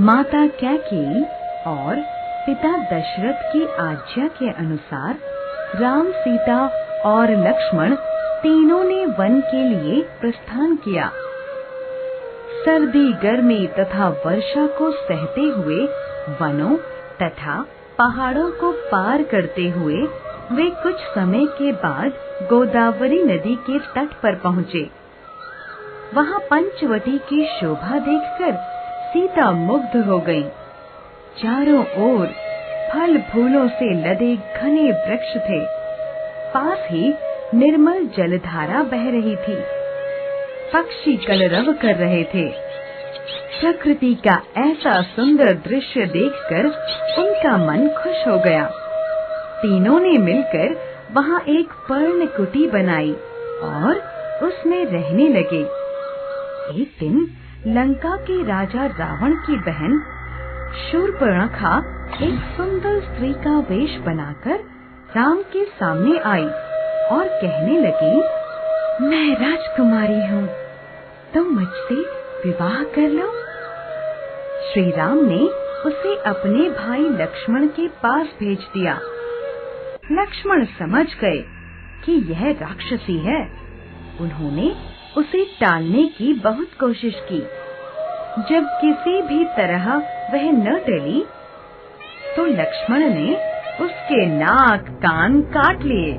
माता कैकेयी और पिता दशरथ की आज्ञा के अनुसार राम, सीता और लक्ष्मण तीनों ने वन के लिए प्रस्थान किया। सर्दी, गर्मी तथा वर्षा को सहते हुए वनों तथा पहाड़ों को पार करते हुए वे कुछ समय के बाद गोदावरी नदी के तट पर पहुँचे। वहाँ पंचवटी की शोभा देखकर सीता मुग्ध हो गईं। चारों ओर फल फूलों से लदे घने वृक्ष थे। पास ही निर्मल जलधारा बह रही थी। पक्षी कलरव कर रहे थे। प्रकृति का ऐसा सुंदर दृश्य देखकर उनका मन खुश हो गया। तीनों ने मिलकर वहाँ एक पर्ण कुटी बनाई और उसमें रहने लगे। एक दिन लंका के राजा रावण की बहन शूर्पणखा एक सुंदर स्त्री का वेश बनाकर राम के सामने आई और कहने लगी, मैं राजकुमारी हूँ, तुम मुझसे विवाह कर लो। श्री राम ने उसे अपने भाई लक्ष्मण के पास भेज दिया। लक्ष्मण समझ गए कि यह राक्षसी है। उन्होंने उसे टालने की बहुत कोशिश की। जब किसी भी तरह वह न टली, तो लक्ष्मण ने उसके नाक कान काट लिए।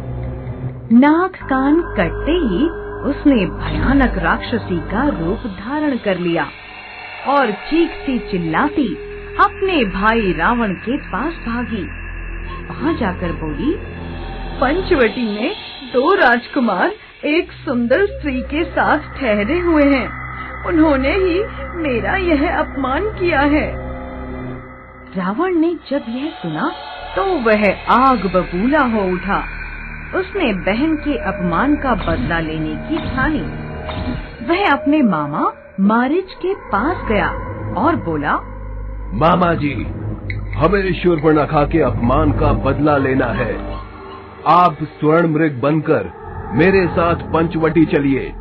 नाक कान कटते ही उसने भयानक राक्षसी का रूप धारण कर लिया और चीखती चिल्लाती अपने भाई रावण के पास भागी। वहाँ जाकर बोली, पंचवटी में 2 राजकुमार एक सुंदर स्त्री के साथ ठहरे हुए हैं। उन्होंने ही मेरा यह अपमान किया है। रावण ने जब यह सुना तो वह आग बबूला हो उठा। उसने बहन के अपमान का बदला लेने की ठानी। वह अपने मामा मारीच के पास गया और बोला, मामा जी, हमें शूर्पणखा के अपमान का बदला लेना है। आप स्वर्ण मृग बनकर मेरे साथ पंचवटी चलिए।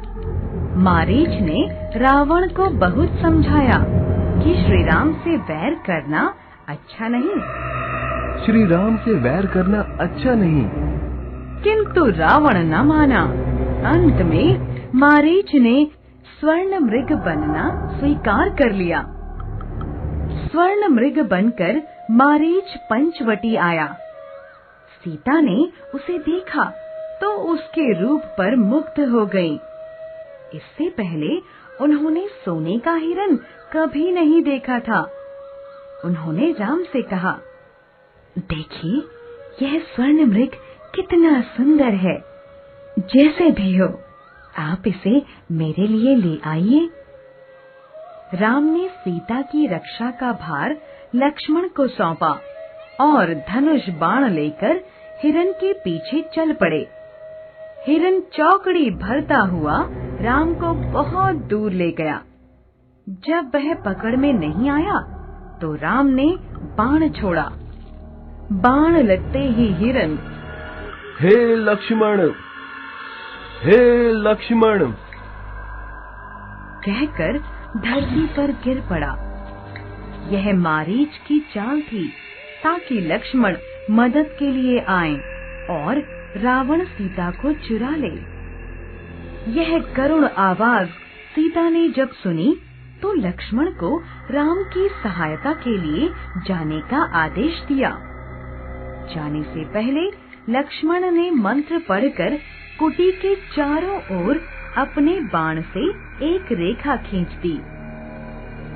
मारीच ने रावण को बहुत समझाया कि श्री राम से वैर करना अच्छा नहीं। श्री राम से वैर करना अच्छा नहीं, किंतु रावण न माना। अंत में मारीच ने स्वर्ण मृग बनना स्वीकार कर लिया। स्वर्ण मृग बनकर मारीच पंचवटी आया। सीता ने उसे देखा तो उसके रूप पर मुग्ध हो गई। इससे पहले उन्होंने सोने का हिरन कभी नहीं देखा था। उन्होंने राम से कहा, देखिए, यह स्वर्ण मृग कितना सुंदर है। जैसे भी हो, आप इसे मेरे लिए ले आइए। राम ने सीता की रक्षा का भार लक्ष्मण को सौंपा और धनुष बाण लेकर हिरन के पीछे चल पड़े। हिरन चौकड़ी भरता हुआ राम को बहुत दूर ले गया। जब वह पकड़ में नहीं आया तो राम ने बाण छोड़ा। बाण लगते ही हिरन, हे लक्ष्मण, हे लक्ष्मण, कहकर धरती पर गिर पड़ा। यह मारीच की चाल थी ताकि लक्ष्मण मदद के लिए आएं और रावण सीता को चुरा ले। यह करुण आवाज सीता ने जब सुनी तो लक्ष्मण को राम की सहायता के लिए जाने का आदेश दिया। जाने से पहले लक्ष्मण ने मंत्र पढ़कर कुटी के चारों ओर अपने बाण से एक रेखा खींच दी।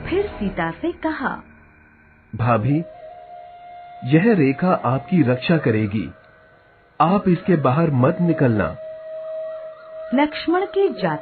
फिर सीता से कहा, भाभी, यह रेखा आपकी रक्षा करेगी। आप इसके बाहर मत निकलना। लक्ष्मण के जाते